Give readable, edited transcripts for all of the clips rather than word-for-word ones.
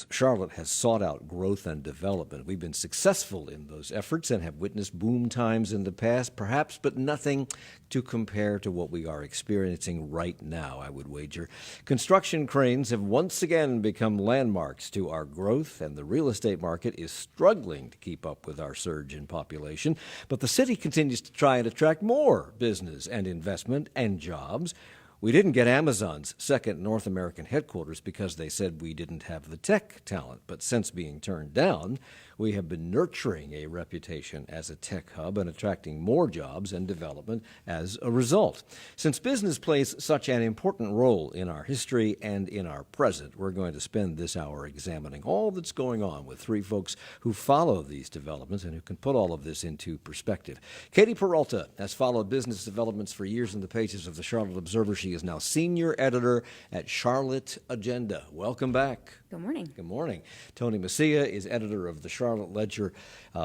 Charlotte has sought out growth and development. We've been successful in those efforts and have witnessed boom times in the past, perhaps, but nothing to compare to what we are experiencing right now, I would wager. Construction cranes have once again become landmarks to our growth, and the real estate market is struggling to keep up with our surge in population. But the city continues to try and attract more business and investment and jobs. We didn't get Amazon's second North American headquarters because they said we didn't have the tech talent. But since being turned down, we have been nurturing a reputation as a tech hub and attracting more jobs and development as a result. Since business plays such an important role in our history and in our present, we're going to spend this hour examining all that's going on with three folks who follow these developments and who can put all of this into perspective. Katie Peralta has followed business developments for years in the pages of the Charlotte Observer. She is now senior editor at Charlotte Agenda. Welcome back. Good morning. Good morning. Tony Messia is editor of the Charlotte Ledger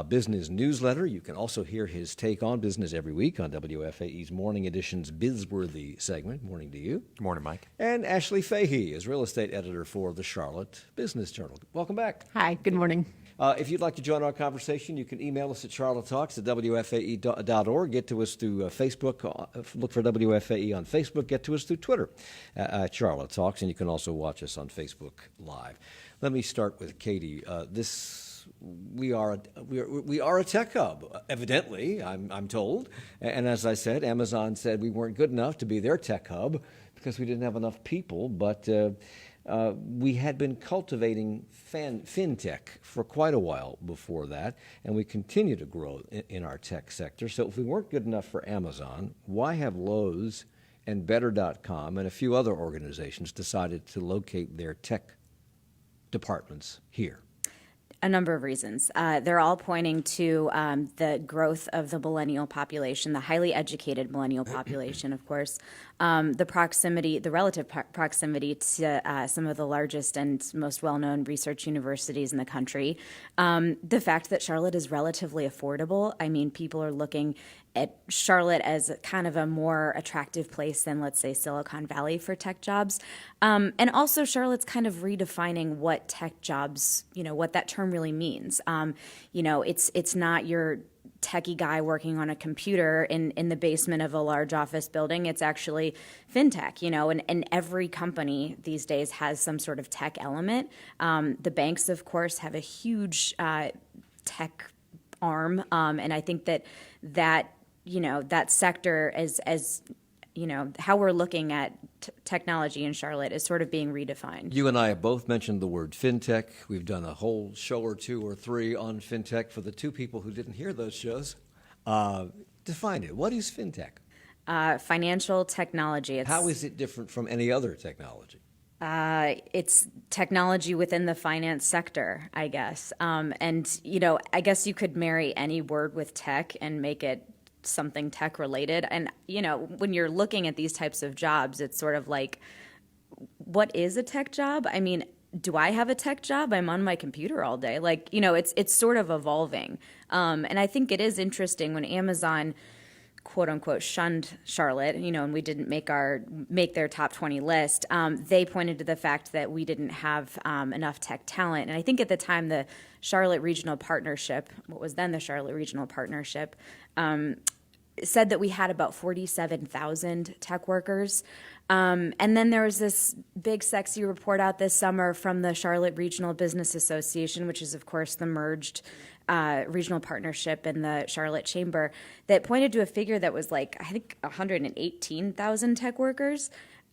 business newsletter. You can also hear his take on business every week on WFAE's Morning Edition's Bizworthy segment. Morning to you. Good morning, Mike. And Ashley Fahey is real estate editor for the Charlotte Business Journal. Welcome back. Hi, good morning. If you'd like to join our conversation, you can email us at charlottetalks@wfae.org. Get to us through Facebook. Look for WFAE on Facebook. Get to us through Twitter at Charlotte Talks, and you can also watch us on Facebook Live. Let me start with Katie. We are a tech hub, evidently, I'm told. And as I said, Amazon said we weren't good enough to be their tech hub because we didn't have enough people, but we had been cultivating fintech for quite a while before that, and we continue to grow in our tech sector. So if we weren't good enough for Amazon, why have Lowe's and Better.com and a few other organizations decided to locate their tech departments here? A number of reasons. They're all pointing to the growth of the millennial population, the highly educated millennial population, of course, the relative proximity to some of the largest and most well-known research universities in the country, the fact that Charlotte is relatively affordable. I mean, people are looking at Charlotte as kind of a more attractive place than, let's say, Silicon Valley for tech jobs. And also Charlotte's kind of redefining what tech jobs, what that term really means. It's not your techie guy working on a computer in the basement of a large office building. It's actually fintech, and every company these days has some sort of tech element. The banks, of course, have a huge tech arm, and I think that sector as how we're looking at technology in Charlotte is sort of being redefined. You and I have both mentioned the word fintech. We've done a whole show or two or three on fintech. For the two people who didn't hear those shows, define it. What is fintech? Financial technology. How is it different from any other technology? It's technology within the finance sector, I guess. And I guess you could marry any word with tech and make it something tech related. And, when you're looking at these types of jobs, it's sort of like, what is a tech job? I mean, do I have a tech job? I'm on my computer all day. It's sort of evolving. And I think it is interesting when Amazon, quote unquote, shunned Charlotte, and we didn't make their top 20 list. They pointed to the fact that we didn't have enough tech talent. And I think at the time, the Charlotte Regional Partnership, what was then the Charlotte Regional Partnership, said that we had about 47,000 tech workers. And then there was this big, sexy report out this summer from the Charlotte Regional Business Association, which is, of course, the merged regional partnership in the Charlotte Chamber, that pointed to a figure that was I think 118,000 tech workers.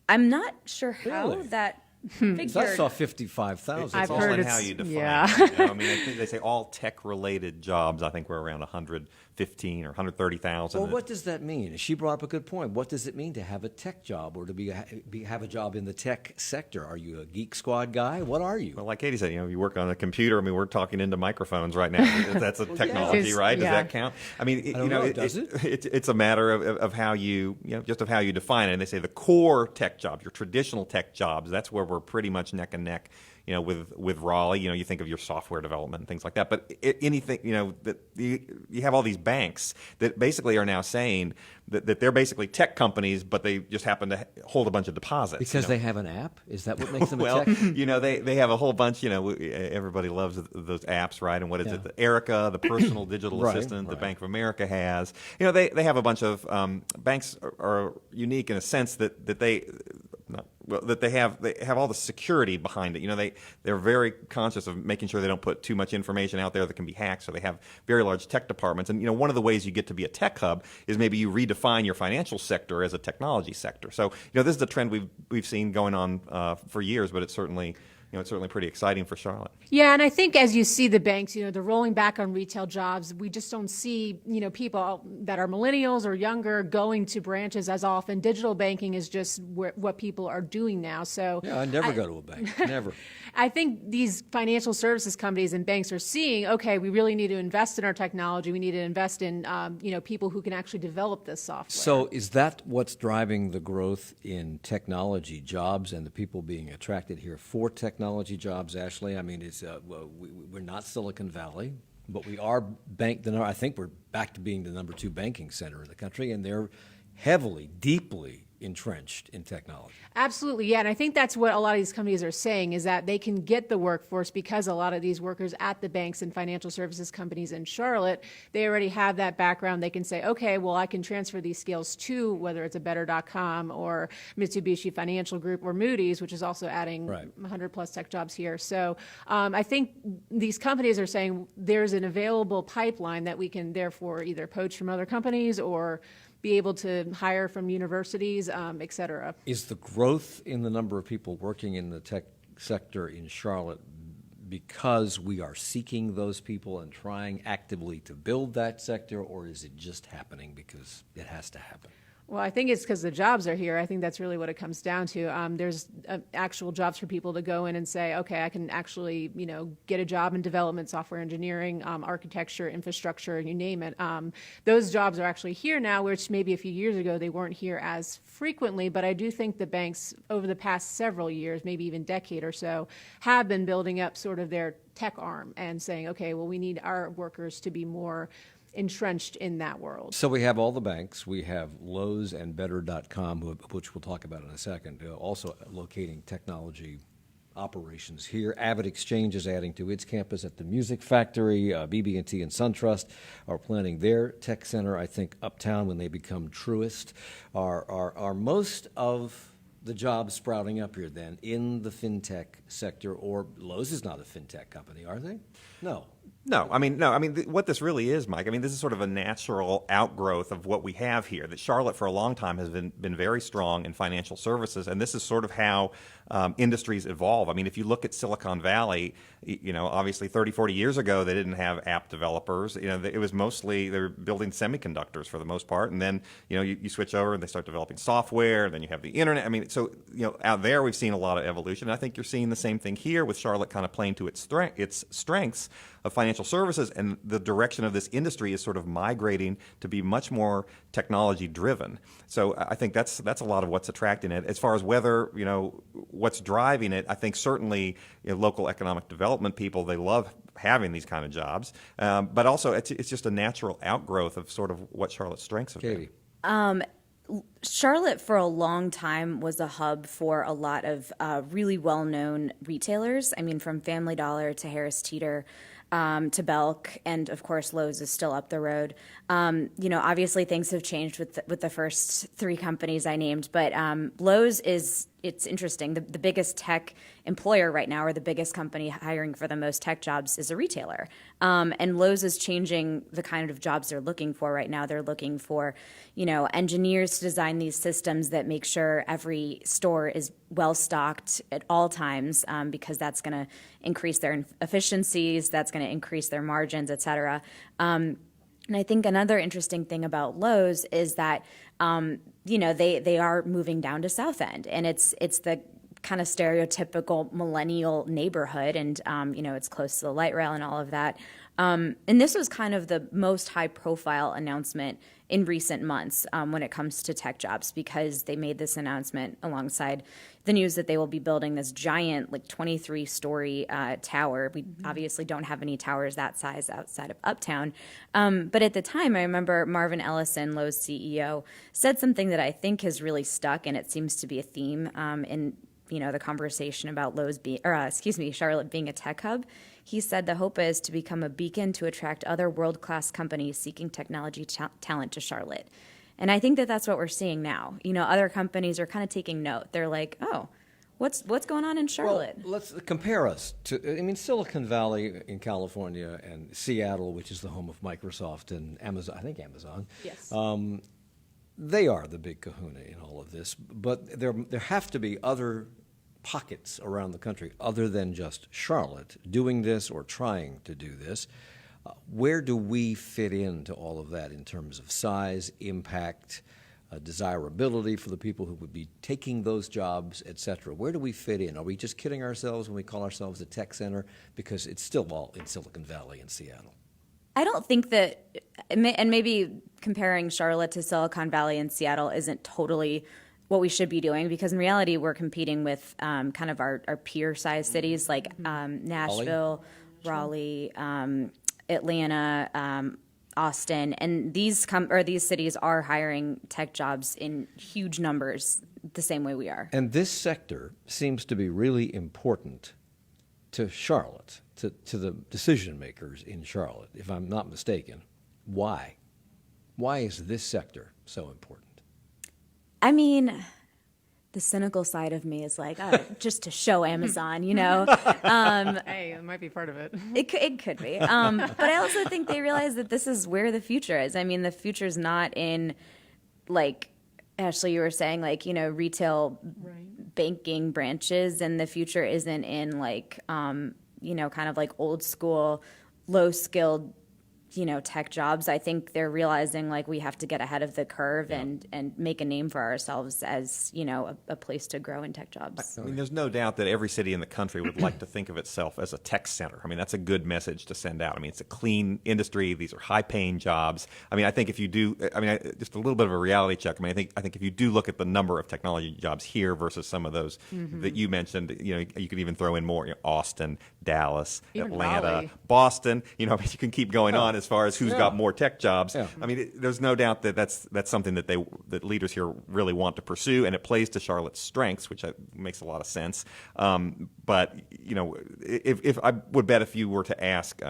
I'm not sure how Really? that figure. I saw 55,000. It's all heard in it's- how you define yeah. it. I mean, I think they say all tech-related jobs. I think we're around 115 or 130,000. Well, what does that mean? She brought up a good point. What does it mean to have a tech job or to have a job in the tech sector? Are you a Geek Squad guy? What are you? Well, like Katie said, you work on a computer. I mean, we're talking into microphones right now. That's a technology, right? Does Yeah. that count? I mean, does it? It's a matter of how you just of how you define it. And they say the core tech jobs, your traditional tech jobs, that's where we're pretty much neck and neck, with Raleigh, you think of your software development and things like that. But anything, that you have all these banks that basically are now saying that they're basically tech companies, but they just happen to hold a bunch of deposits. Because they have an app? Is that what makes them well, a tech? they have a whole bunch, everybody loves those apps, right? And what is it? The Erica, the personal digital assistant, the Bank of America has. They have a bunch of banks are unique in a sense that they have all the security behind it. They're very conscious of making sure they don't put too much information out there that can be hacked. So they have very large tech departments. And one of the ways you get to be a tech hub is maybe you redefine your financial sector as a technology sector. So this is a trend we've seen going on for years, but it's certainly pretty exciting for Charlotte. Yeah, and I think as you see the banks, they're rolling back on retail jobs. We just don't see, people that are millennials or younger going to branches as often. Digital banking is just what people are doing now. So yeah, I never go to a bank. Never. I think these financial services companies and banks are seeing, okay, we really need to invest in our technology. We need to invest in, people who can actually develop this software. So is that what's driving the growth in technology jobs and the people being attracted here for technology jobs, Ashley? I mean, we're not Silicon Valley, but we are I think we're back to being the number 2 banking center in the country, and they're heavily, deeply entrenched in technology. Absolutely, yeah, and I think that's what a lot of these companies are saying, is that they can get the workforce because a lot of these workers at the banks and financial services companies in Charlotte, they already have that background. They can say, okay, well, I can transfer these skills to whether it's a Better.com or Mitsubishi Financial Group or Moody's, which is also adding 100 plus tech jobs here. So I think these companies are saying there's an available pipeline that we can therefore either poach from other companies or be able to hire from universities, et cetera. Is the growth in the number of people working in the tech sector in Charlotte because we are seeking those people and trying actively to build that sector, or is it just happening because it has to happen? Well, I think it's because the jobs are here. I think that's really what it comes down to. There's actual jobs for people to go in and say, okay, I can actually, get a job in development, software engineering, architecture, infrastructure, you name it. Those jobs are actually here now, which maybe a few years ago they weren't here as frequently. But I do think the banks over the past several years, maybe even decade or so, have been building up sort of their tech arm and saying, okay, well, we need our workers to be more entrenched in that world. So we have all the banks. We have Lowe's and Better.com, which we'll talk about in a second, also locating technology operations here. Avid Exchange is adding to its campus at the Music Factory. BB&T and SunTrust are planning their tech center, I think, uptown when they become Truist. Are most of the jobs sprouting up here then in the fintech sector, or Lowe's is not a fintech company, are they? No. No. What this really is, Mike, this is sort of a natural outgrowth of what we have here, that Charlotte for a long time has been very strong in financial services, and this is sort of how industries evolve. If you look at Silicon Valley, obviously 30, 40 years ago, they didn't have app developers. It was mostly, they were building semiconductors for the most part, and then, you switch over and they start developing software, and then you have the internet. Out there we've seen a lot of evolution. I think you're seeing the same thing here with Charlotte kind of playing to its strengths of financial services, and the direction of this industry is sort of migrating to be much more technology driven. So I think that's a lot of what's attracting it. As far as whether, what's driving it, I think certainly local economic development people, they love having these kind of jobs, but also it's just a natural outgrowth of sort of what Charlotte's strengths have been. Katie. Charlotte for a long time was a hub for a lot of really well-known retailers. From Family Dollar to Harris Teeter to Belk, and of course Lowe's is still up the road. Obviously things have changed with the first 3 companies I named, but Lowe's it's interesting. The biggest tech employer right now, or the biggest company hiring for the most tech jobs, is a retailer. And Lowe's is changing the kind of jobs they're looking for right now. They're looking for, engineers to design these systems that make sure every store is well stocked at all times, because that's going to increase their efficiencies, that's going to increase their margins, et cetera. And I think another interesting thing about Lowe's is that, they are moving down to South End, and it's the kind of stereotypical millennial neighborhood, and it's close to the light rail and all of that. And this was kind of the most high-profile announcement in recent months when it comes to tech jobs, because they made this announcement alongside the news that they will be building this giant, 23-story tower. We obviously don't have any towers that size outside of Uptown. But at the time, I remember Marvin Ellison, Lowe's CEO, said something that I think has really stuck, and it seems to be a theme in the conversation about Charlotte being a tech hub. He said the hope is to become a beacon to attract other world-class companies seeking technology talent to Charlotte. And I think that that's what we're seeing now. Other companies are kind of taking note. They're like, oh, what's going on in Charlotte? Well, let's compare us to, Silicon Valley in California and Seattle, which is the home of Microsoft and Amazon, I think Amazon. Yes. They are the big kahuna in all of this, but there have to be other pockets around the country other than just Charlotte doing this or trying to do this. Where do we fit into all of that in terms of size, impact, desirability for the people who would be taking those jobs, et cetera? Where do we fit in? Are we just kidding ourselves when we call ourselves a tech center? Because it's still all in Silicon Valley and Seattle. I don't think that, and maybe comparing Charlotte to Silicon Valley and Seattle isn't totally what we should be doing, because in reality we're competing with kind of our peer-sized cities like Nashville, Raleigh, Atlanta, Austin, and these cities are hiring tech jobs in huge numbers the same way we are. And this sector seems to be really important to Charlotte, to the decision makers in Charlotte, if I'm not mistaken. Why? Why is this sector so important? The cynical side of me is like, just to show Amazon, Hey, it might be part of it. It could be. But I also think they realize that this is where the future is. The future's not in, Ashley, you were saying, retail banking branches, and the future isn't in, kind of old school, low-skilled, tech jobs. I think they're realizing we have to get ahead of the curve and make a name for ourselves as, a place to grow in tech jobs. There's no doubt that every city in the country would like to think of itself as a tech center. That's a good message to send out. It's a clean industry. These are high-paying jobs. I think if you do, just a little bit of a reality check. I think if you do look at the number of technology jobs here versus some of those that you mentioned, you could even throw in more. Austin, Dallas, even Atlanta, Raleigh. Boston. You can keep going on as far as who's got more tech jobs. Yeah. There's no doubt that that's something that leaders here really want to pursue, and it plays to Charlotte's strengths, which makes a lot of sense. But if I would bet if you were to ask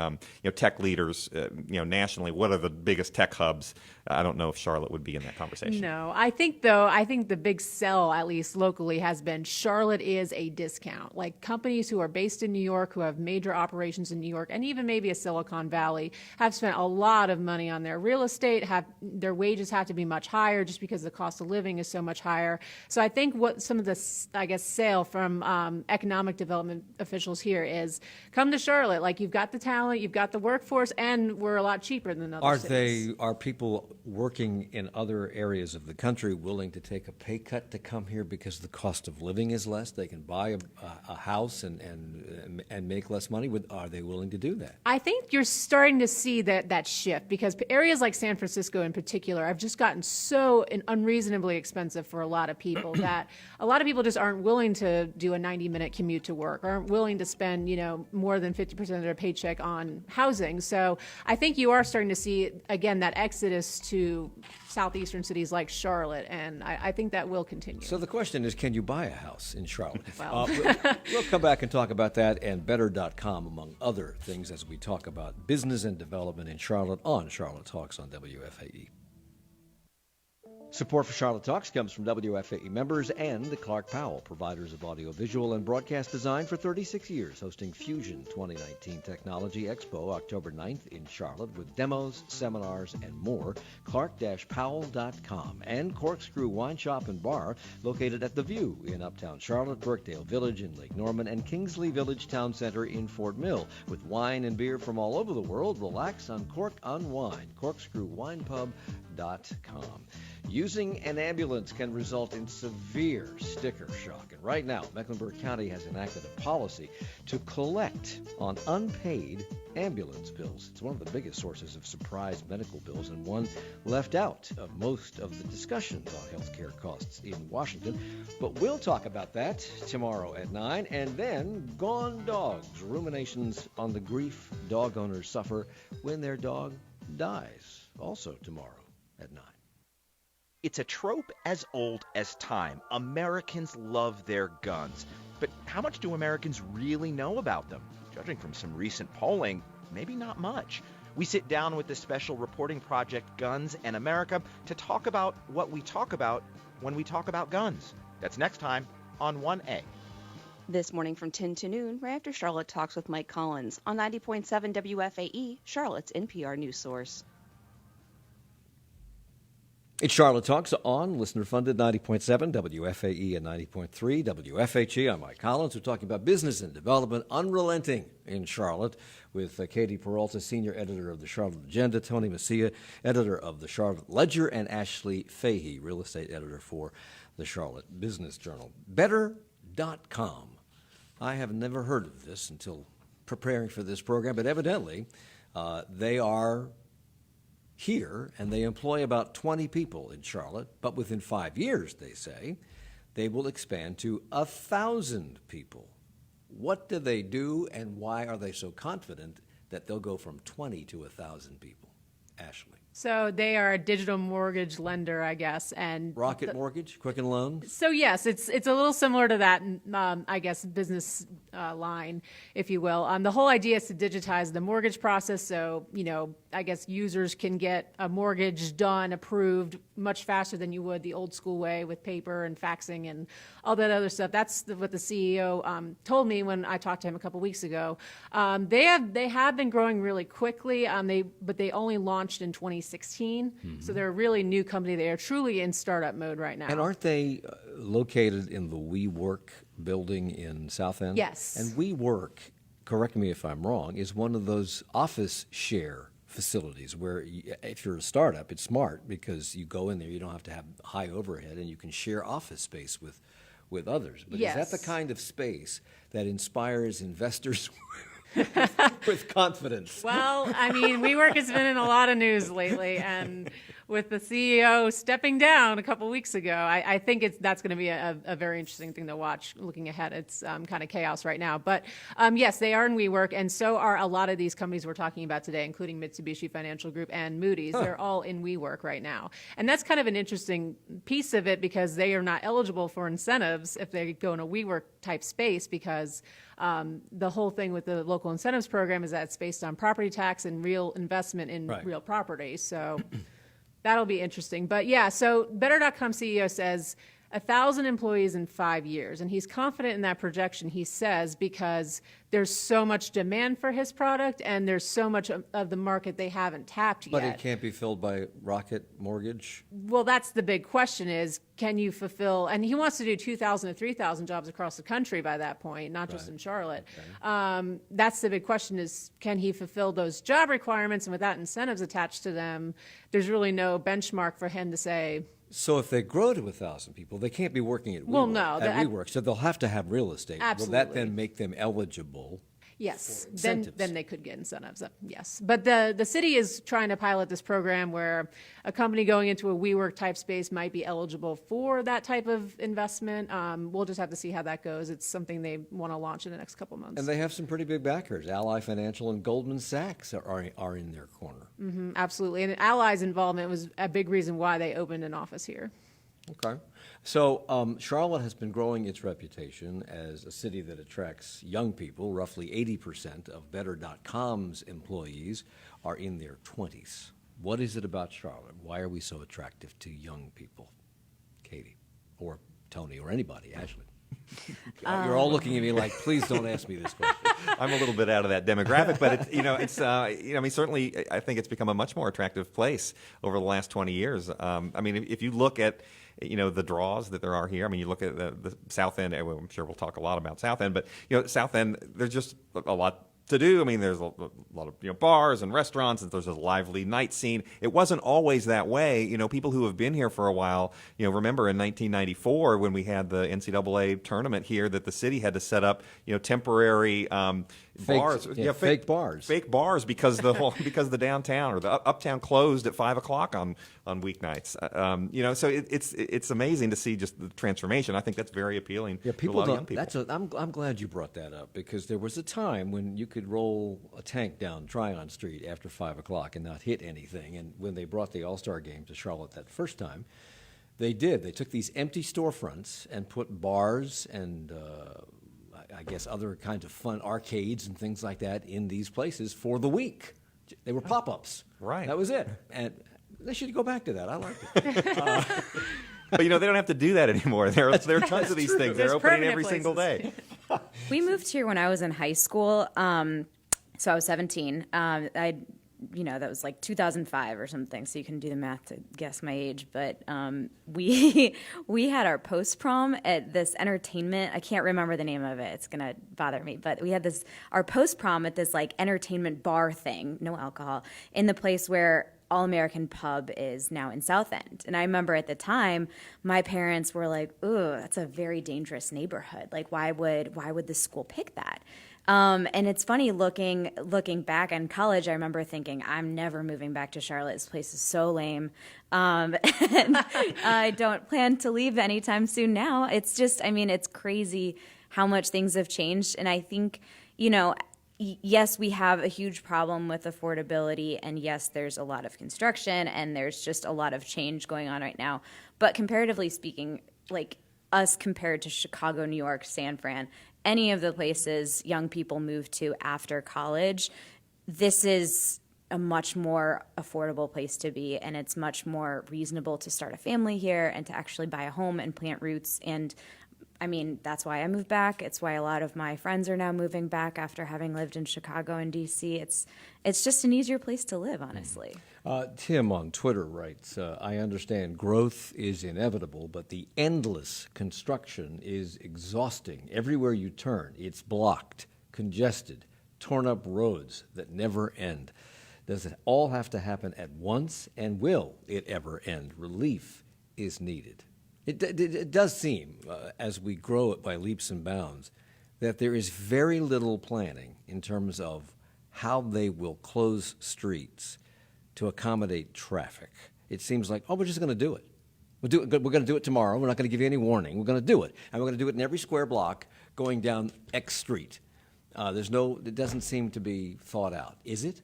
tech leaders nationally, what are the biggest tech hubs, I don't know if Charlotte would be in that conversation. No, I think the big sell, at least locally, has been Charlotte is a discount. Companies who are based in New York, who have major operations in New York, and even maybe a Silicon Valley, have spent a lot of money on their real estate, their wages have to be much higher just because the cost of living is so much higher. So I think what some of the, sale from economic development officials here is, come to Charlotte. You've got the talent, you've got the workforce, and we're a lot cheaper than other cities. Are people working in other areas of the country willing to take a pay cut to come here because the cost of living is less? They can buy a house and make less money. Are they willing to do that? I think you're starting to see that shift, because areas like San Francisco in particular have just gotten so unreasonably expensive for a lot of people that a lot of people just aren't willing to do a 90-minute commute to work, aren't willing to spend more than 50% of their paycheck on housing. So I think you are starting to see, again, that exodus to southeastern cities like Charlotte, and I think that will continue. So the question is, can you buy a house in Charlotte? Well. We'll come back and talk about that and Better.com, among other things, as we talk about business and development in Charlotte on Charlotte Talks on WFAE. Support for Charlotte Talks comes from WFAE members and the Clark Powell, providers of audiovisual and broadcast design for 36 years, hosting Fusion 2019 Technology Expo October 9th in Charlotte with demos, seminars, and more. Clark-Powell.com. And Corkscrew Wine Shop and Bar, located at The View in Uptown Charlotte, Birkdale Village in Lake Norman, and Kingsley Village Town Center in Fort Mill. With wine and beer from all over the world, relax, uncork, unwind. CorkscrewWinepub.com. Using an ambulance can result in severe sticker shock. And right now, Mecklenburg County has enacted a policy to collect on unpaid ambulance bills. It's one of the biggest sources of surprise medical bills and one left out of most of the discussions on healthcare costs in Washington. But we'll talk about that tomorrow at 9. And then Gone Dogs, ruminations on the grief dog owners suffer when their dog dies. Also tomorrow at 9. It's a trope as old as time. Americans love their guns. But how much do Americans really know about them? Judging from some recent polling, maybe not much. We sit down with the special reporting project Guns and America to talk about what we talk about when we talk about guns. That's next time on 1A. This morning from 10 to noon, right after Charlotte Talks with Mike Collins on 90.7 WFAE, Charlotte's NPR news source. It's Charlotte Talks on listener-funded 90.7 WFAE and 90.3 WFHE. I'm Mike Collins. We're talking about business and development, unrelenting in Charlotte, with Katie Peralta, senior editor of the Charlotte Agenda, Tony Messia, editor of the Charlotte Ledger, and Ashley Fahey, real estate editor for the Charlotte Business Journal. Better.com. I have never heard of this until preparing for this program, but evidently they are here, and they employ about 20 people in Charlotte, but within 5 years, they say, they will expand to 1,000 people. What do they do, and why are they so confident that they'll go from 20 to 1,000 people? Ashley. So they are a digital mortgage lender, I guess, and Rocket Mortgage, Quicken Loans. So yes, it's a little similar to that, I guess, business line, if you will. The whole idea is to digitize the mortgage process, so I guess users can get a mortgage done, approved much faster than you would the old school way with paper and faxing and all that other stuff. That's what the CEO told me when I talked to him a couple weeks ago. They have been growing really quickly. But they only launched in 2016, so they're a really new company. They are truly in startup mode right now. And aren't they located in the WeWork building in South End? Yes. And WeWork, correct me if I'm wrong, is one of those office share facilities where if you're a startup, it's smart because you go in there, you don't have to have high overhead, and you can share office space with others. But Yes. is that the kind of space that inspires investors with confidence? Well, I mean, WeWork has been in a lot of news lately, and with the CEO stepping down a couple weeks ago, I think that's going to be a very interesting thing to watch looking ahead. It's kind of chaos right now. But yes, they are in WeWork, and so are a lot of these companies we're talking about today, including Mitsubishi Financial Group and Moody's. They're all in WeWork right now. And that's kind of an interesting piece of it because they are not eligible for incentives if they go in a WeWork type space because the whole thing with the local incentives program is that it's based on property tax and real investment in real property. So that'll be interesting. But yeah, so Better.com CEO says 1,000 employees in 5 years. And he's confident in that projection, he says, because there's so much demand for his product and there's so much of the market they haven't tapped But yet. it can't be filled by Rocket Mortgage? Well, that's the big question is, can you fulfill, and he wants to do 2,000 to 3,000 jobs across the country by that point, not just in Charlotte. Okay. That's the big question is, can he fulfill those job requirements? And without incentives attached to them, there's really no benchmark for him to say. So if they grow to 1,000 people, they can't be working at WeWork. Well, no, at WeWork, so they'll have to have real estate. Absolutely. Will that then make them eligible? Yes, for then incentives? they could get incentives. Yes, but the city is trying to pilot this program where a company going into a WeWork type space might be eligible for that type of investment. We'll just have to see how that goes. It's something they want to launch in the next couple months. And they have some pretty big backers. Ally Financial and Goldman Sachs are in their corner. Absolutely, and Ally's involvement was a big reason why they opened an office here. Okay. So Charlotte has been growing its reputation as a city that attracts young people. Roughly 80% of Better.com's employees are in their 20s. What is it about Charlotte? Why are we so attractive to young people? Katie, or Tony, or anybody, Ashley. You're all looking at me like, please don't ask me this question. I'm a little bit out of that demographic, but certainly I think it's become a much more attractive place over the last 20 years. If you look at the draws that there are here. I mean, you look at the South End. I'm sure we'll talk a lot about South End, but South End, there's just a lot to do. I mean, there's a lot of bars and restaurants, and there's a lively night scene. It wasn't always that way. People who have been here for a while, remember in 1994 when we had the NCAA tournament here, that the city had to set up, temporary bars, fake bars, because the downtown or the uptown closed at 5:00 on weeknights. So it's amazing to see just the transformation. I think that's very appealing to a lot of young people. I'm glad you brought that up, because there was a time when you could roll a tank down Tryon Street after 5:00 and not hit anything. And when they brought the All-Star game to Charlotte that first time, they did. They took these empty storefronts and put bars and I guess other kinds of fun arcades and things like that in these places for the week. They were pop-ups. Right. That was it. And they should go back to that. I liked it. But they don't have to do that anymore. There are tons of these things. They're There's opening permanent every single day. We moved here when I was in high school, so I was 17. That was like 2005 or something, so you can do the math to guess my age. But we had our post-prom at this entertainment. I can't remember the name of it. It's going to bother me. But we had our post-prom at this like entertainment bar thing, no alcohol, in the place where All-American Pub is now in South End. And I remember at the time, my parents were like, "Ooh, that's a very dangerous neighborhood. Like, why would the school pick that?" And it's funny looking back in college, I remember thinking, I'm never moving back to Charlotte. This place is so lame. And I don't plan to leave anytime soon now. It's just, it's crazy how much things have changed. And I think, yes, we have a huge problem with affordability, and yes, there's a lot of construction, and there's just a lot of change going on right now. But comparatively speaking, like us compared to Chicago, New York, San Fran, any of the places young people move to after college, this is a much more affordable place to be, and it's much more reasonable to start a family here and to actually buy a home and plant roots. And that's why I moved back. It's why a lot of my friends are now moving back after having lived in Chicago and D.C. It's just an easier place to live, honestly. Tim on Twitter writes, I understand growth is inevitable, but the endless construction is exhausting. Everywhere you turn, it's blocked, congested, torn up roads that never end. Does it all have to happen at once, and will it ever end? Relief is needed. It does seem, as we grow it by leaps and bounds, that there is very little planning in terms of how they will close streets to accommodate traffic. It seems like, we're just going to do it. We're going to do it tomorrow. We're not going to give you any warning. We're going to do it. And we're going to do it in every square block going down X street. It doesn't seem to be thought out. Is it?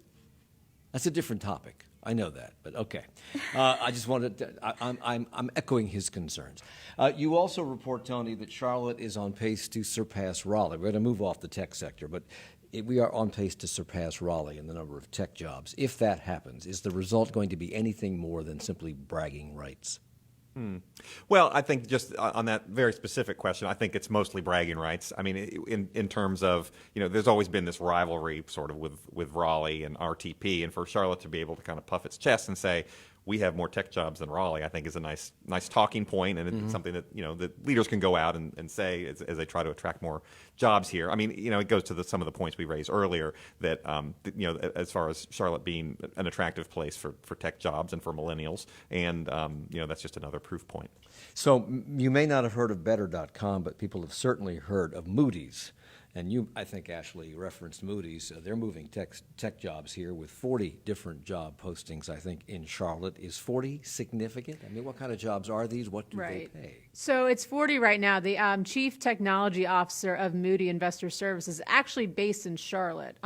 That's a different topic. I know that, but okay. I just wanted to, I'm echoing his concerns. You also report, Tony, that Charlotte is on pace to surpass Raleigh. We're going to move off the tech sector, but we are on pace to surpass Raleigh in the number of tech jobs. If that happens, is the result going to be anything more than simply bragging rights? Well, I think just on that very specific question, I think it's mostly bragging rights. In terms of, there's always been this rivalry sort of with Raleigh and RTP, and for Charlotte to be able to kind of puff its chest and say, we have more tech jobs than Raleigh, I think is a nice talking point, and it's something that that leaders can go out and say as they try to attract more jobs here. It goes to some of the points we raised earlier that as far as Charlotte being an attractive place for tech jobs and for millennials, and that's just another proof point. So you may not have heard of Better.com, but people have certainly heard of Moody's. And you, I think, Ashley, referenced Moody's. They're moving tech jobs here with 40 different job postings, I think, in Charlotte. Is 40 significant? What kind of jobs are these? What do they pay? So it's 40 right now. The chief technology officer of Moody Investor Services is actually based in Charlotte.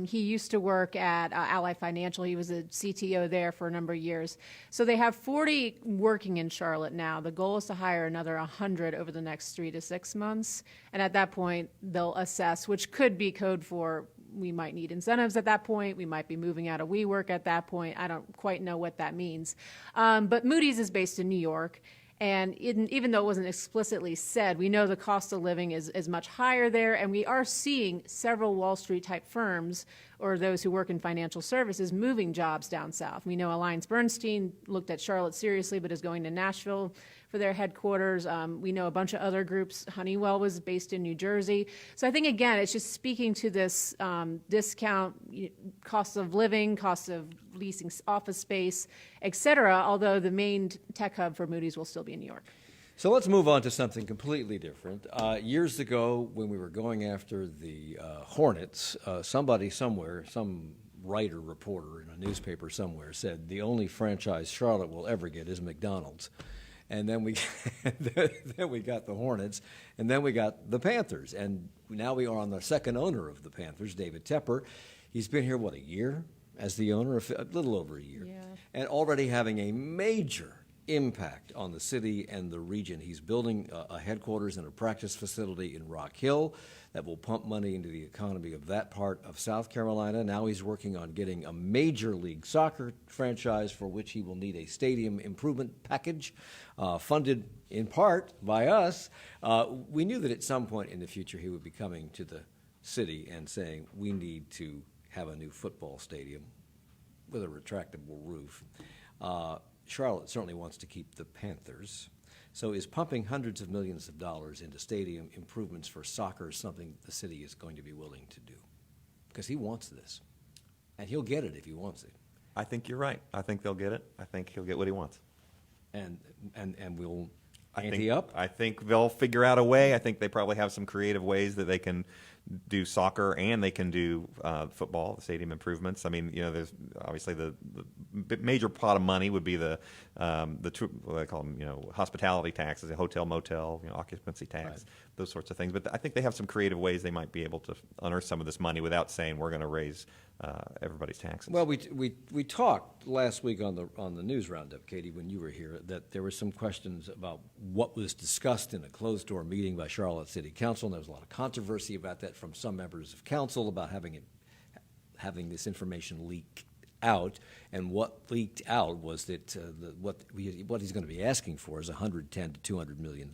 He used to work at Ally Financial. He was a CTO there for a number of years. So they have 40 working in Charlotte now. The goal is to hire another 100 over the next 3 to 6 months. And at that point, they'll assess, which could be code for we might need incentives at that point. We might be moving out of WeWork at that point. I don't quite know what that means. But Moody's is based in New York. And even though it wasn't explicitly said, we know the cost of living is much higher there, and we are seeing several Wall Street type firms or those who work in financial services moving jobs down south. We know AllianceBernstein looked at Charlotte seriously, but is going to Nashville for their headquarters. We know a bunch of other groups. Honeywell was based in New Jersey. So I think, again, it's just speaking to this discount, cost of living, cost of leasing office space, et cetera, although the main tech hub for Moody's will still be in New York. So let's move on to something completely different. Years ago, when we were going after the Hornets, somebody somewhere, some writer, reporter in a newspaper somewhere said the only franchise Charlotte will ever get is McDonald's. And then we then we got the Hornets, and then we got the Panthers. And now we are on the second owner of the Panthers, David Tepper. He's been here, a year as the owner? A little over a year. Yeah. And already having a major impact on the city and the region. He's building a headquarters and a practice facility in Rock Hill that will pump money into the economy of that part of South Carolina. Now he's working on getting a Major League Soccer franchise for which he will need a stadium improvement package funded in part by us. We knew that at some point in the future he would be coming to the city and saying, we need to have a new football stadium with a retractable roof. Charlotte certainly wants to keep the Panthers. So is pumping hundreds of millions of dollars into stadium improvements for soccer something the city is going to be willing to do? Because he wants this. And he'll get it if he wants it. I think you're right. I think they'll get it. I think he'll get what he wants. And we'll ante up? I think they'll figure out a way. I think they probably have some creative ways that they can do soccer and they can do football, the stadium improvements. I mean, there's obviously the major pot of money would be the what I call them, hospitality taxes, a hotel, motel, occupancy tax, right. Those sorts of things. But I think they have some creative ways they might be able to unearth some of this money without saying we're going to raise everybody's taxes. Well, we talked last week on the news roundup, Katie, when you were here, that there were some questions about what was discussed in a closed-door meeting by Charlotte City Council, and there was a lot of controversy about that from some members of council about having this information leak out. And what leaked out was that what he's going to be asking for is $110 to $200 million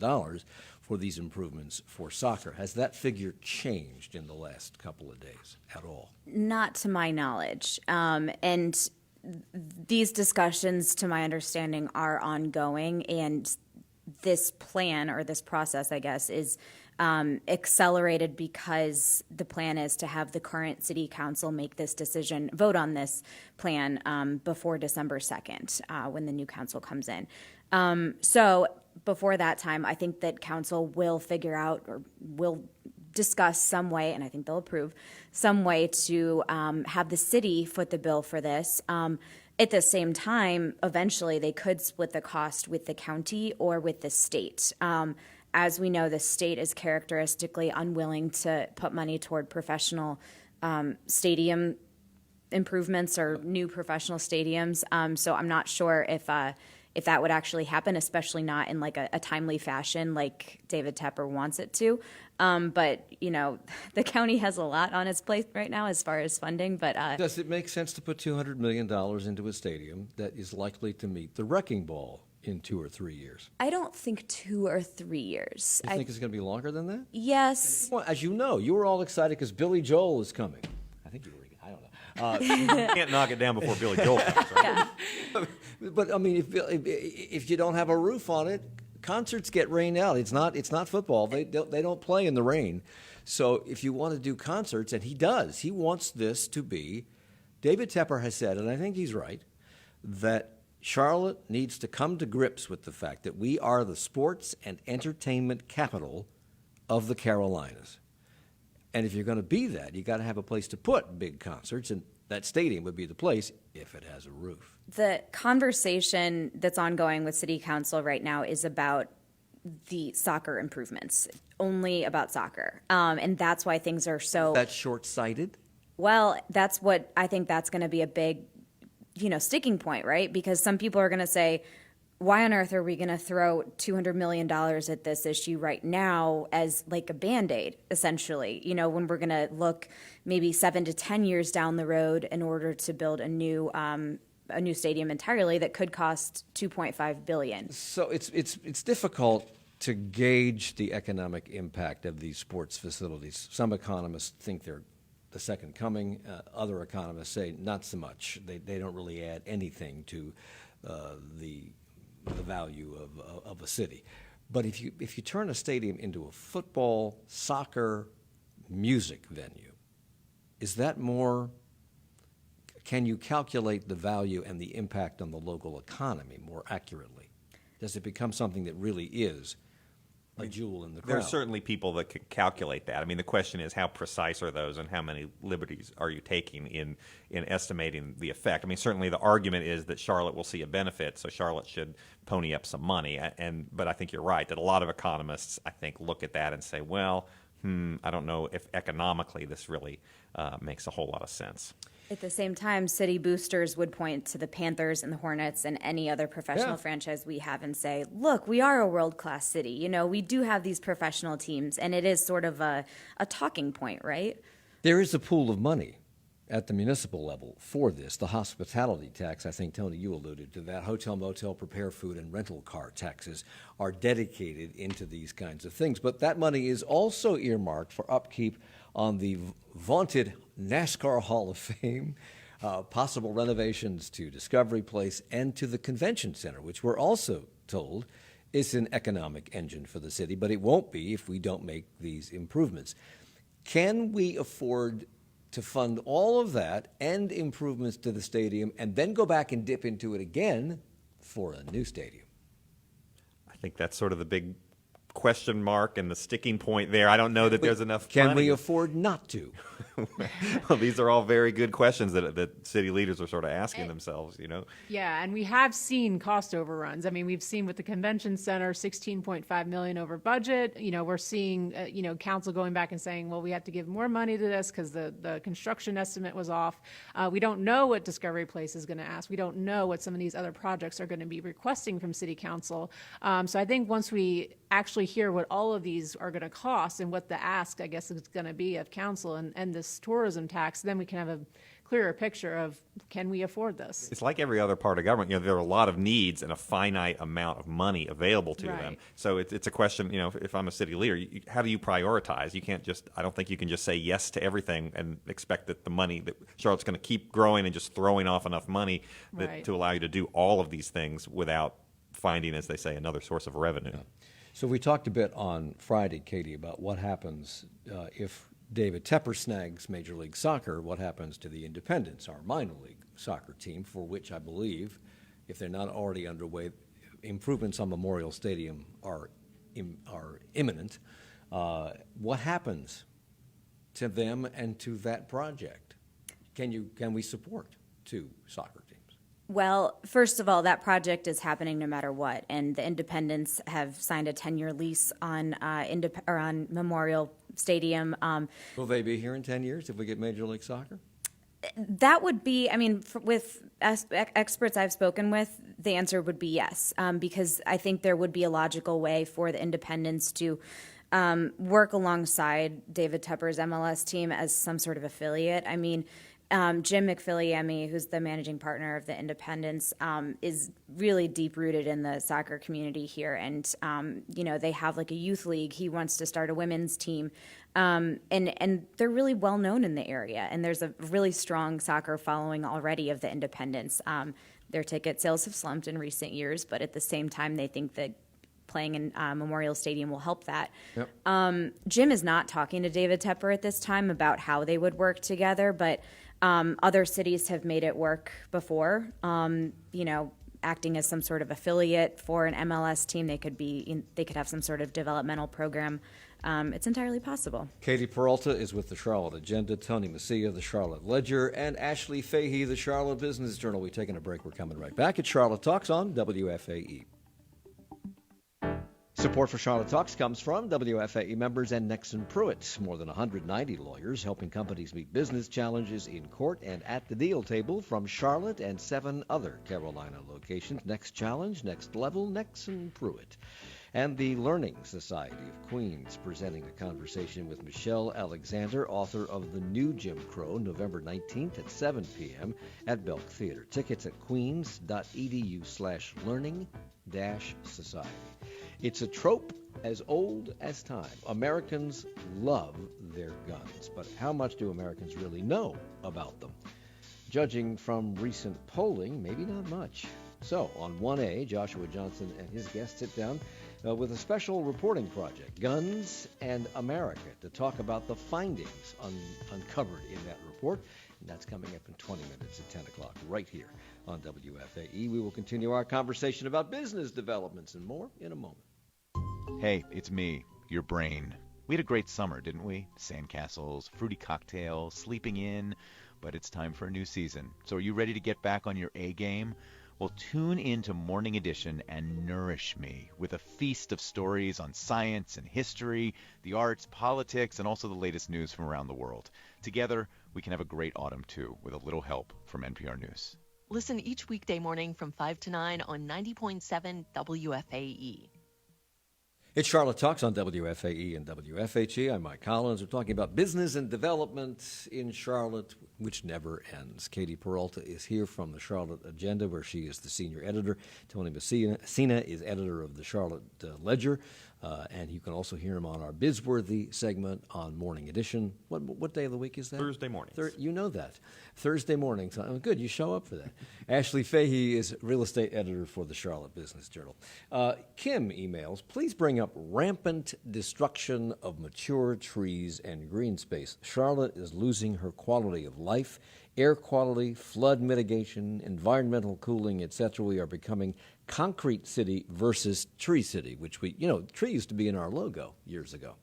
for these improvements for soccer. Has that figure changed in the last couple of days at all? Not to my knowledge. And these discussions, to my understanding, are ongoing. And this plan, or this process, I guess, is accelerated because the plan is to have the current city council make this decision, vote on this plan before December 2nd, when the new council comes in. So before that time, I think that council will figure out, or will discuss some way, and I think they'll approve, some way to have the city foot the bill for this. At the same time, eventually they could split the cost with the county or with the state. As we know, the state is characteristically unwilling to put money toward professional stadium improvements or new professional stadiums. So I'm not sure if that would actually happen, especially not in like a timely fashion like David Tepper wants it to. But, the county has a lot on its plate right now as far as funding. But does it make sense to put $200 million into a stadium that is likely to meet the wrecking ball in 2 or 3 years? I don't think 2 or 3 years. You think it's going to be longer than that? Yes. Well, as you know, you were all excited because Billy Joel is coming. I think you were. I don't know. You can't knock it down before Billy Joel comes, right? Yeah. But I mean, if you don't have a roof on it, concerts get rained out. It's not football. They don't play in the rain. So if you want to do concerts, and he does, he wants this to be. David Tepper has said, and I think he's right, that Charlotte needs to come to grips with the fact that we are the sports and entertainment capital of the Carolinas. And if you're going to be that, you got to have a place to put big concerts, and that stadium would be the place if it has a roof. The conversation that's ongoing with City Council right now is about the soccer improvements, only about soccer. And that's why things are so... That's short-sighted? Well, that's what I think that's going to be a big, sticking point, right? Because some people are going to say, why on earth are we going to throw $200 million at this issue right now as like a Band-Aid, essentially, when we're going to look maybe 7 to 10 years down the road in order to build a new a new stadium entirely that could cost $2.5 billion. So it's difficult to gauge the economic impact of these sports facilities. Some economists think they're the second coming. Other economists say not so much. They don't really add anything to the value of a city. But if you turn a stadium into a football, soccer, music venue, is that more? Can you calculate the value and the impact on the local economy more accurately? Does it become something that really is a jewel in the crown? There are certainly people that can calculate that. I mean, the question is how precise are those and how many liberties are you taking in estimating the effect? I mean, certainly the argument is that Charlotte will see a benefit, so Charlotte should pony up some money. But I think you're right that a lot of economists, I think, look at that and say, well, I don't know if economically this really makes a whole lot of sense. At the same time, city boosters would point to the Panthers and the Hornets and any other professional franchise we have and say, look, we are a world-class city. You know, we do have these professional teams, and it is sort of a talking point, right? There is a pool of money at the municipal level for this. The hospitality tax, I think, Tony, you alluded to that. Hotel, motel, prepare food, and rental car taxes are dedicated into these kinds of things. But that money is also earmarked for upkeep on the vaunted NASCAR Hall of Fame, possible renovations to Discovery Place and to the Convention Center, which we're also told is an economic engine for the city, but it won't be if we don't make these improvements. Can we afford to fund all of that and improvements to the stadium and then go back and dip into it again for a new stadium? I think that's sort of the big question mark and the sticking point there. I don't know that there's enough Can money. we afford not to? Well, these are all very good questions that city leaders are sort of asking themselves, you know. Yeah, and we have seen cost overruns. I mean, we've seen with the convention center, $16.5 million over budget. You know, we're seeing, council going back and saying, well, we have to give more money to this because the construction estimate was off. We don't know what Discovery Place is going to ask. We don't know what some of these other projects are going to be requesting from city council. So I think once we actually hear what all of these are going to cost and what the ask, I guess, is going to be of council and this tourism tax, then we can have a clearer picture of, can we afford this? It's like every other part of government. You know, there are a lot of needs and a finite amount of money available to them. So it's a question, if I'm a city leader, how do you prioritize? You can't I don't think you can just say yes to everything and expect that the money, that Charlotte's going to keep growing and just throwing off enough money to allow you to do all of these things without finding, as they say, another source of revenue. Yeah. So we talked a bit on Friday, Katie, about what happens if David Tepper snags Major League Soccer, what happens to the Independents, our minor league soccer team, for which I believe, if they're not already underway, improvements on Memorial Stadium are imminent. What happens to them and to that project? Can we support two soccer teams? Well, first of all, that project is happening no matter what, and the Independents have signed a 10-year lease on on Memorial Stadium. Will they be here in 10 years if we get Major League Soccer? That would be, with experts I've spoken with, the answer would be yes, because I think there would be a logical way for the Independents to work alongside David Tepper's MLS team as some sort of affiliate. Jim McPhilliamy, who's the managing partner of the Independents, is really deep-rooted in the soccer community here. And, they have like a youth league. He wants to start a women's team. And they're really well-known in the area. And there's a really strong soccer following already of the Independents. Their ticket sales have slumped in recent years, but at the same time, they think that playing in Memorial Stadium will help that. Yep. Jim is not talking to David Tepper at this time about how they would work together, but other cities have made it work before. Acting as some sort of affiliate for an MLS team, they could have some sort of developmental program. It's entirely possible. Katie Peralta is with the Charlotte Agenda, Tony Messia, the Charlotte Ledger, and Ashley Fahey, the Charlotte Business Journal. We're taking a break. We're coming right back at Charlotte Talks on WFAE. Support for Charlotte Talks comes from WFAE members and Nexon Pruitt. More than 190 lawyers helping companies meet business challenges in court and at the deal table from Charlotte and 7 other Carolina locations. Next challenge, next level, Nexon Pruitt. and the Learning Society of Queens, presenting a conversation with Michelle Alexander, author of The New Jim Crow, November 19th at 7 p.m. at Belk Theater. Tickets at queens.edu/learning-society. It's a trope as old as time. Americans love their guns, but how much do Americans really know about them? Judging from recent polling, maybe not much. So, on 1A, Joshua Johnson and his guests sit down with a special reporting project, Guns and America, to talk about the findings uncovered in that report. And that's coming up in 20 minutes at 10 o'clock right here on WFAE. We will continue our conversation about business developments and more in a moment. Hey, it's me, your brain. We had a great summer, didn't we? Sandcastles, fruity cocktails, sleeping in. But it's time for a new season. So are you ready to get back on your A game? Well, tune in to Morning Edition and nourish me with a feast of stories on science and history, the arts, politics, and also the latest news from around the world. Together, we can have a great autumn, too, with a little help from NPR News. Listen each weekday morning from 5 to 9 on 90.7 WFAE. It's Charlotte Talks on WFAE and WFHE. I'm Mike Collins. We're talking about business and development in Charlotte, which never ends. Katie Peralta is here from the Charlotte Agenda, where she is the senior editor. Tony Messina is editor of the Charlotte Ledger, and you can also hear him on our Bizworthy segment on Morning Edition. What day of the week is that? Thursday mornings. You know that. Thursday mornings. Oh, good, you show up for that. Ashley Fahey is real estate editor for the Charlotte Business Journal. Kim emails, please bring up rampant destruction of mature trees and green space. Charlotte is losing her quality of life, air quality, flood mitigation, environmental cooling, etc. We are becoming concrete city versus tree city, which tree used to be in our logo years ago.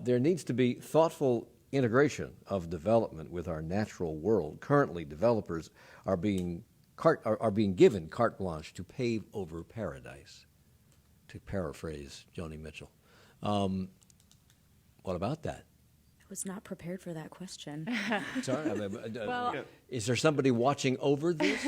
There needs to be thoughtful integration of development with our natural world. Currently, developers are being given carte blanche to pave over paradise, to paraphrase Joni Mitchell. What about that? I was not prepared for that question. Sorry, Well, is there somebody watching over this?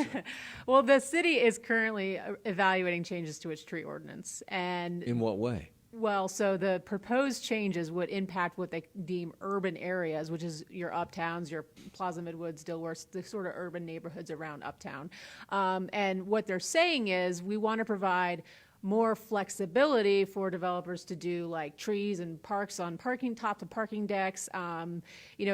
Well, the city is currently evaluating changes to its tree ordinance. And In what way? well, so the proposed changes would impact what they deem urban areas, which is your uptowns, your Plaza Midwood, Dilworth, the sort of urban neighborhoods around uptown. And what they're saying is we want to provide more flexibility for developers to do like trees and parks on top to parking decks,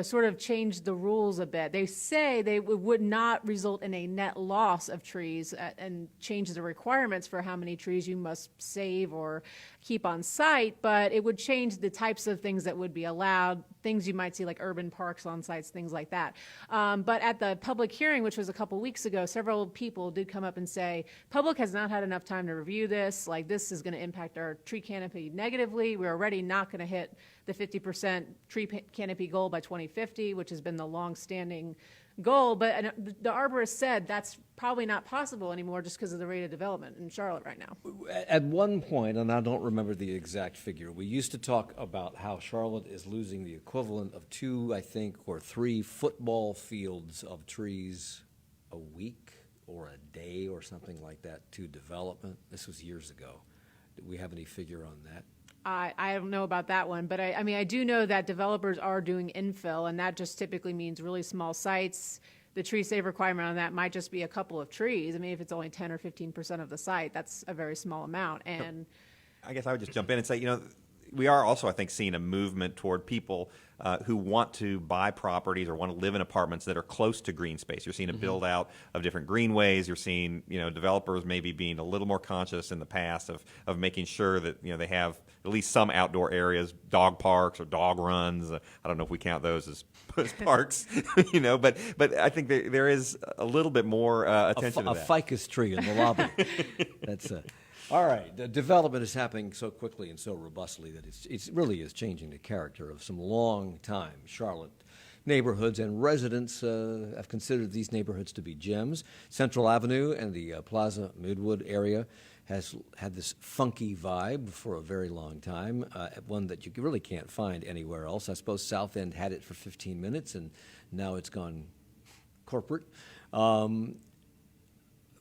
sort of change the rules a bit. They say they would not result in a net loss of trees and change the requirements for how many trees you must save or keep on site, but it would change the types of things that would be allowed, things you might see like urban parks on sites, things like that. But at the public hearing, which was a couple weeks ago, several people did come up and say, public has not had enough time to review this. Like, this is going to impact our tree canopy negatively. We're already not going to hit the 50% tree canopy goal by 2050, which has been the long-standing goal. But the arborist said that's probably not possible anymore just because of the rate of development in Charlotte right now. At one point, and I don't remember the exact figure, we used to talk about how Charlotte is losing the equivalent of 2, I think, or 3 football fields of trees a week or a day or something like that to development. This was years ago. Do we have any figure on that? I don't know about that one, but I do know that developers are doing infill, and that just typically means really small sites. The tree save requirement on that might just be a couple of trees. I mean, if it's only 10 or 15% of the site, that's a very small amount. And I guess I would just jump in and say, we are also, I think, seeing a movement toward people who want to buy properties or want to live in apartments that are close to green space. You're seeing a build out of different greenways. You're seeing, developers maybe being a little more conscious in the past of making sure that, they have at least some outdoor areas, dog parks or dog runs. I don't know if we count those as parks, but I think there is a little bit more attention to that. A ficus tree in the lobby. That's all right. The development is happening so quickly and so robustly that it really is changing the character of some long-time Charlotte neighborhoods, and residents have considered these neighborhoods to be gems. Central Avenue and the Plaza Midwood area has had this funky vibe for a very long time, one that you really can't find anywhere else. I suppose South End had it for 15 minutes, and now it's gone corporate.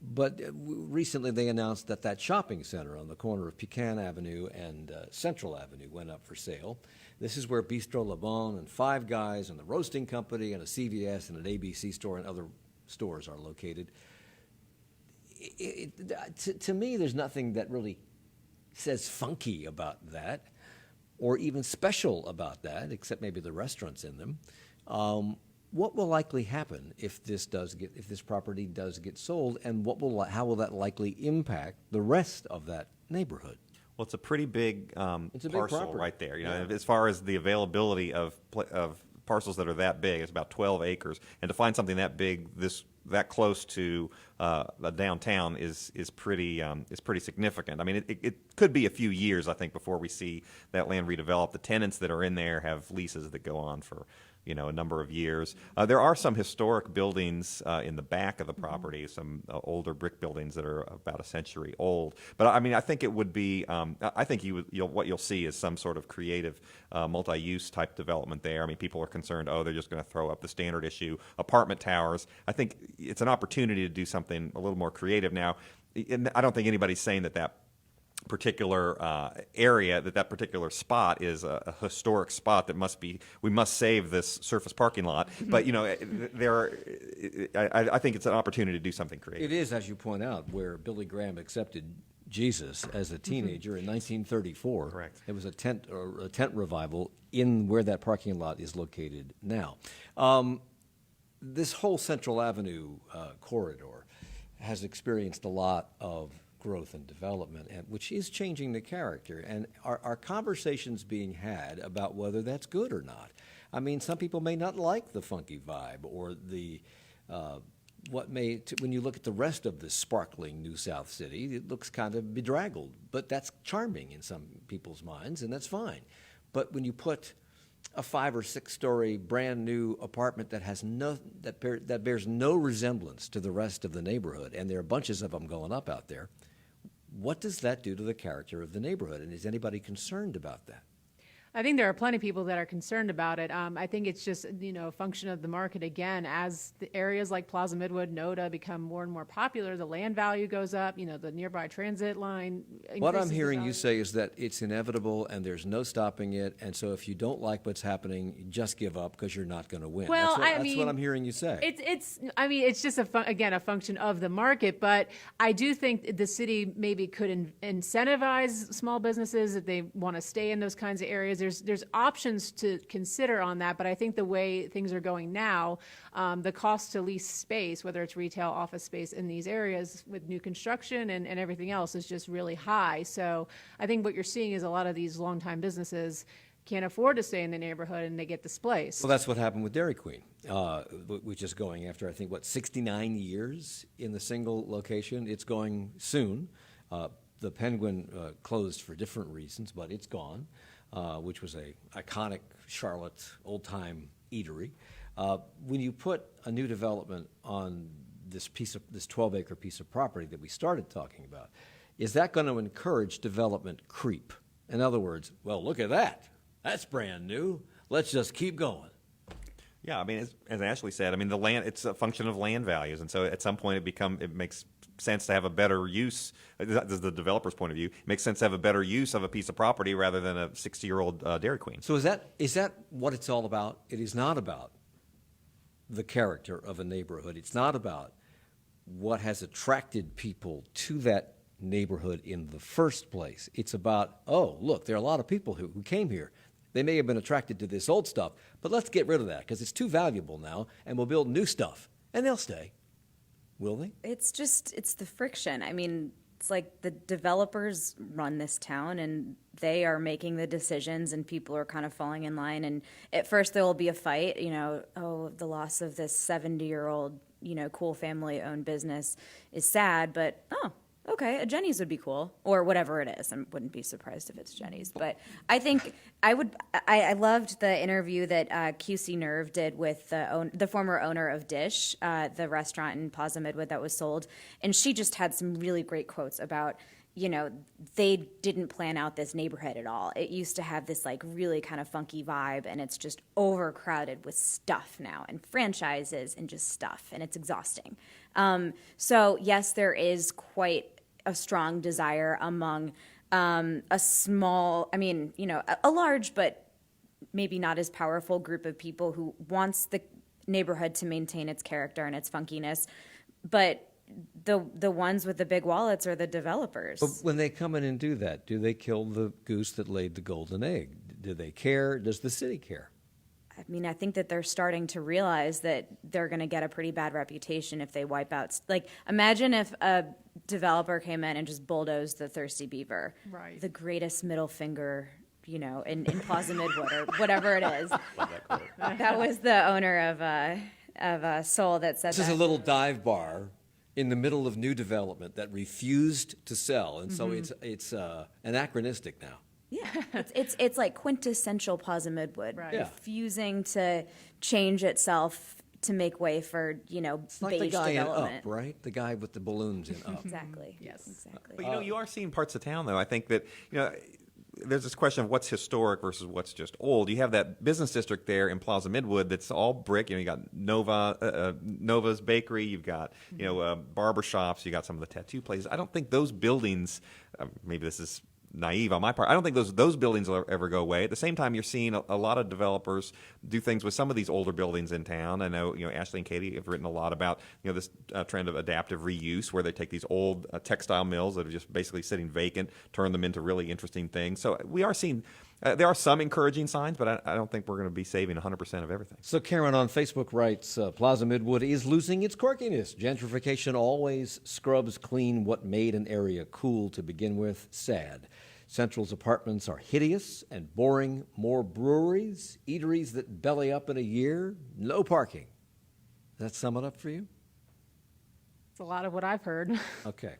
But recently they announced that that shopping center on the corner of Pecan Avenue and Central Avenue went up for sale. This is where Bistro Le Bon and Five Guys and the Roasting Company and a CVS and an ABC store and other stores are located. To me, there's nothing that really says funky about that or even special about that, except maybe the restaurants in them. What will likely happen if this property does get sold, and how will that likely impact the rest of that neighborhood? Well, it's a pretty big It's a big parcel property. right there. You know, Yeah. as far as the availability of parcels that are that big, it's about 12 acres, and to find something that big, that close to the downtown is pretty significant. I mean, it could be a few years, I think, before we see that land redeveloped. The tenants that are in there have leases that go on for a number of years. There are some historic buildings in the back of the property, some older brick buildings that are about a century old. But I mean, I think it would be. I think what you'll see is some sort of creative multi-use type development there. I mean, people are concerned, they're just going to throw up the standard issue apartment towers. I think it's an opportunity to do something a little more creative now. And I don't think anybody's saying that particular area, that particular spot is a historic spot that we must save this surface parking lot. But I think it's an opportunity to do something creative. It is, as you point out, where Billy Graham accepted Jesus as a teenager in 1934. Correct. It was a tent revival in where that parking lot is located now. This whole Central Avenue corridor has experienced a lot of growth and development, which is changing the character. And are conversations being had about whether that's good or not? I mean, some people may not like the funky vibe or the when you look at the rest of this sparkling New South City, it looks kind of bedraggled. But that's charming in some people's minds, and that's fine. But when you put a 5 or 6 story brand new apartment that has that bears no resemblance to the rest of the neighborhood, and there are bunches of them going up out there, what does that do to the character of the neighborhood? And is anybody concerned about that? I think there are plenty of people that are concerned about it. I think it's just, a function of the market again. As the areas like Plaza Midwood, NODA become more and more popular, the land value goes up, the nearby transit line increases. What I'm the hearing value. you say is that it's inevitable and there's no stopping it, and so if you don't like what's happening, just give up because you're not going to win. Well, that's what I'm hearing you say. It's just a function of the market, but I do think the city maybe could incentivize small businesses if they want to stay in those kinds of areas. There's options to consider on that, but I think the way things are going now, the cost to lease space, whether it's retail, office space in these areas with new construction and everything else, is just really high. So I think what you're seeing is a lot of these longtime businesses can't afford to stay in the neighborhood and they get displaced. Well, that's what happened with Dairy Queen, which is going after, I think, 69 years in the single location. It's going soon. The Penguin closed for different reasons, but it's gone. Which was a iconic Charlotte old-time eatery. When you put a new development on this 12-acre piece of property that we started talking about, is that going to encourage development creep? In other words, well, look at that. That's brand new. Let's just keep going. Yeah, I mean, as Ashley said, I mean, the land, it's a function of land values, and so at some point it makes sense to have a better use. This is the developer's point of view. It makes sense to have a better use of a piece of property rather than a 60-year-old Dairy Queen. So is that what it's all about? It is not about the character of a neighborhood. It's not about what has attracted people to that neighborhood in the first place. It's about, look, there are a lot of people who came here. They may have been attracted to this old stuff, but let's get rid of that because it's too valuable now, and we'll build new stuff, and they'll stay. Will they? It's the friction. I mean, it's like the developers run this town and they are making the decisions and people are kind of falling in line. And at first there will be a fight, the loss of this 70-year-old, cool family-owned business is sad, but, okay, a Jenny's would be cool, or whatever it is. I wouldn't be surprised if it's Jenny's. But I think I loved the interview that QC Nerve did with the former owner of Dish, the restaurant in Plaza Midwood that was sold. And she just had some really great quotes about, they didn't plan out this neighborhood at all. It used to have this like really kind of funky vibe, and it's just overcrowded with stuff now, and franchises and just stuff, and it's exhausting. So yes, there is quite a strong desire among a small, a large but maybe not as powerful group of people who wants the neighborhood to maintain its character and its funkiness, but the ones with the big wallets are the developers. But when they come in and do that, do they kill the goose that laid the golden egg? Do they care? Does the city care? I think that they're starting to realize that they're going to get a pretty bad reputation if they wipe out. Like, imagine if a developer came in and just bulldozed the Thirsty Beaver. Right. The greatest middle finger, in Plaza Midwood or whatever it is. That was the owner of Soul that said This that. is a little dive bar in the middle of new development that refused to sell, and so it's anachronistic now. Yeah, it's like quintessential Plaza Midwood, Right. Yeah. refusing to change itself to make way for It's like the beige guy in Up, development. right? The guy with the balloons in Up. Exactly. Yes. Exactly. But you are seeing parts of town, though. I think that there's this question of what's historic versus what's just old. You have that business district there in Plaza Midwood that's all brick. You got Nova's Bakery. You've got barber shops. You got some of the tattoo places. I don't think those buildings. Maybe this is naive on my part. I don't think those buildings will ever go away. At the same time, you're seeing a lot of developers do things with some of these older buildings in town. I know Ashley and Katie have written a lot about this trend of adaptive reuse, where they take these old textile mills that are just basically sitting vacant, turn them into really interesting things. So we are seeing. There are some encouraging signs, but I don't think we're going to be saving 100% of everything. So Karen on Facebook writes, Plaza Midwood is losing its quirkiness. Gentrification always scrubs clean what made an area cool to begin with. Sad. Central's apartments are hideous and boring. More breweries, eateries that belly up in a year. No parking. Does that sum it up for you? It's a lot of what I've heard. Okay.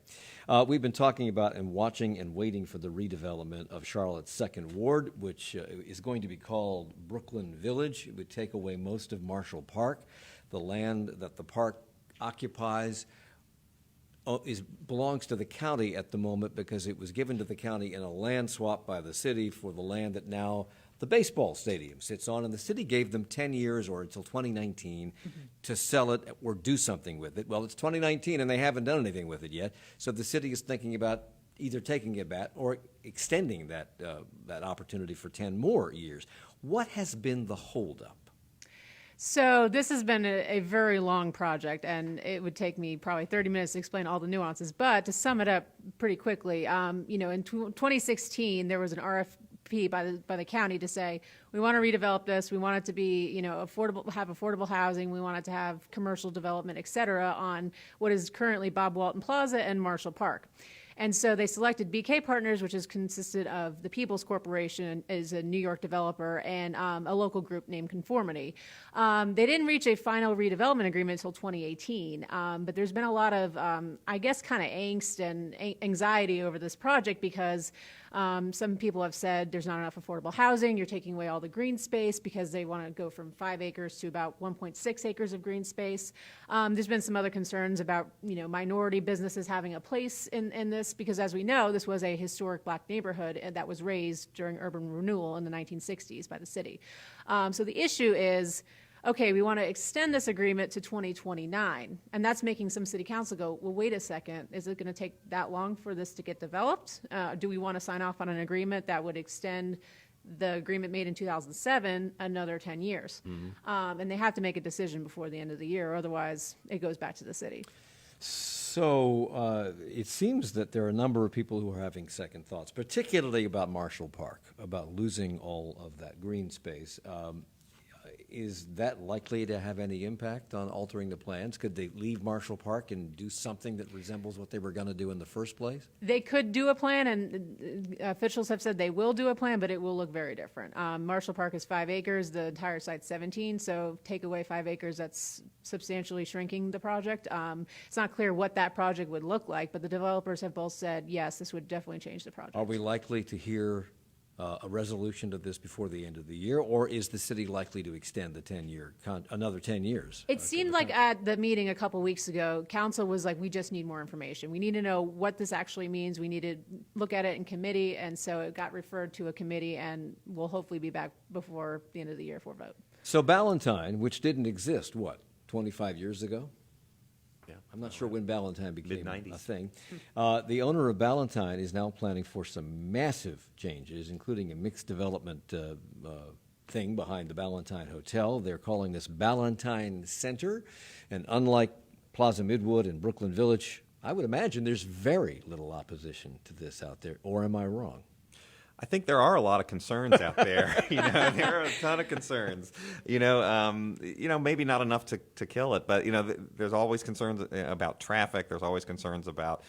We've been talking about and watching and waiting for the redevelopment of Charlotte's Second Ward, which is going to be called Brooklyn Village. It would take away most of Marshall Park. The land that the park occupies belongs to the county at the moment because it was given to the county in a land swap by the city for the land that now the baseball stadium sits on, and the city gave them 10 years or until 2019 to sell it or do something with it. Well, it's 2019 and they haven't done anything with it yet, so the city is thinking about either taking it back or extending that opportunity for 10 more years. What has been the holdup? So this has been a very long project, and it would take me probably 30 minutes to explain all the nuances. But to sum it up pretty quickly, in 2016, there was an RFP by the county to say, we want to redevelop this. We want it to be, affordable, have affordable housing. We want it to have commercial development, et cetera, on what is currently Bob Walton Plaza and Marshall Park. And so they selected BK Partners, which is consisted of the People's Corporation, is a New York developer, and a local group named Conformity. They didn't reach a final redevelopment agreement until 2018, but there's been a lot of, kind of angst and anxiety over this project because some people have said there's not enough affordable housing, you're taking away all the green space because they want to go from 5 acres to about 1.6 acres of green space. There's been some other concerns about, minority businesses having a place in this because, as we know, this was a historic black neighborhood that was raised during urban renewal in the 1960s by the city. So the issue is, okay, we want to extend this agreement to 2029, and that's making some city council go, well, wait a second, is it going to take that long for this to get developed? Do we want to sign off on an agreement that would extend the agreement made in 2007 another 10 years? And they have to make a decision before the end of the year, otherwise it goes back to the city. So it seems that there are a number of people who are having second thoughts, particularly about Marshall Park, about losing all of that green space. Is that likely to have any impact on altering the plans? Could they leave Marshall Park and do something that resembles what they were going to do in the first place? They could do a plan, and officials have said they will do a plan, but it will look very different. Marshall Park is 5 acres, the entire site's 17, so take away 5 acres, that's substantially shrinking the project. It's not clear what that project would look like, but the developers have both said, yes, this would definitely change the project. Are we likely to hear a resolution to this before the end of the year, or is the city likely to extend the 10-year, another 10 years? It seemed like at the meeting a couple weeks ago, council was like, we just need more information. We need to know what this actually means. We need to look at it in committee, and so it got referred to a committee, and we'll hopefully be back before the end of the year for a vote. So Ballantyne, which didn't exist, 25 years ago? Yeah. I'm not sure when Ballantyne became Mid-90s. a thing. The owner of Ballantyne is now planning for some massive changes, including a mixed development thing behind the Ballantyne Hotel. They're calling this Ballantyne Center. And unlike Plaza Midwood and Brooklyn Village, I would imagine there's very little opposition to this out there. Or am I wrong? I think there are a lot of concerns out there. There are a ton of concerns. Maybe not enough to kill it, but there's always concerns about traffic. There's always concerns about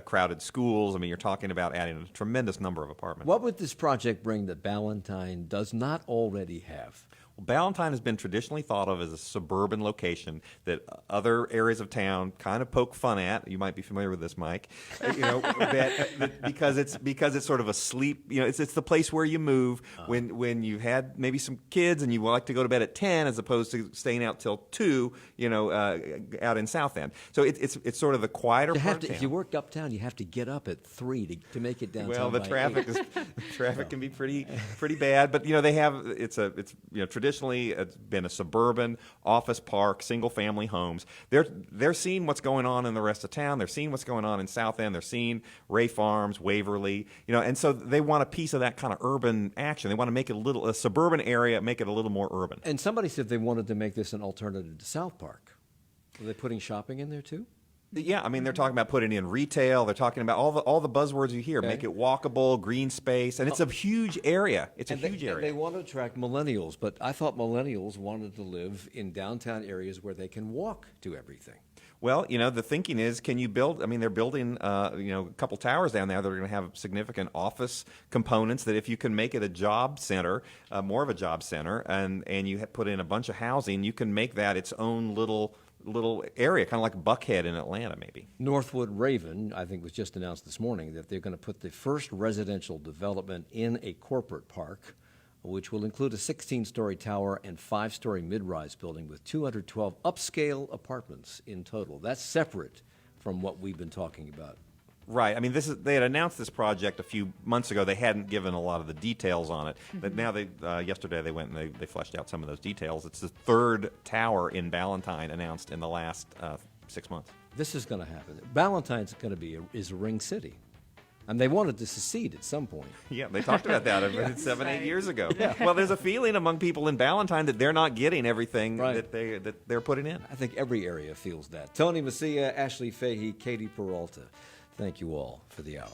crowded schools. I mean, you're talking about adding a tremendous number of apartments. What would this project bring that Ballantyne does not already have? Well, Ballantyne has been traditionally thought of as a suburban location that other areas of town kind of poke fun at. You might be familiar with this, Mike. Because it's sort of a sleep. It's the place where you move when you've had maybe some kids and you like to go to bed at 10 as opposed to staying out till 2. Out in South End. So it's sort of the quieter part of town. If you work uptown, you have to get up at 3 to make it downtown. Well, the by traffic 8. can be pretty bad, but they have traditionally it's been a suburban office park, single family homes. They're seeing what's going on in the rest of town. They're seeing what's going on in South End. They're seeing Ray Farms, Waverly, and so they want a piece of that kind of urban action. They want to make it a suburban area, make it a little more urban. And somebody said they wanted to make this an alternative to South Park. Are they putting shopping in there too? Yeah, I mean, they're talking about putting in retail. They're talking about all the buzzwords you hear. Okay. Make it walkable, green space, and it's a huge area. It's a huge area. They want to attract millennials, but I thought millennials wanted to live in downtown areas where they can walk to everything. Well, the thinking is, can you build? I mean, they're building, a couple towers down there that are going to have significant office components. That if you can make it a job center, more of a job center, and you put in a bunch of housing, you can make that its own little area, kind of like Buckhead in Atlanta, maybe. Northwood Raven, I think, was just announced this morning that they're going to put the first residential development in a corporate park, which will include a 16-story tower and 5-story mid-rise building with 212 upscale apartments in total. That's separate from what we've been talking about. Right. I mean, they had announced this project a few months ago. They hadn't given a lot of the details on it, but now yesterday they went and they fleshed out some of those details. It's the third tower in Ballantyne announced in the last 6 months. This is going to happen. Ballantyne's going to be is a ring city. And they wanted to secede at some point. Yeah, they talked about that 7-8 years ago. Yeah. Well, there's a feeling among people in Ballantyne that they're not getting everything that they're putting in. I think every area feels that. Tony Messia, Ashley Fahey, Katie Peralta. Thank you all for the hour.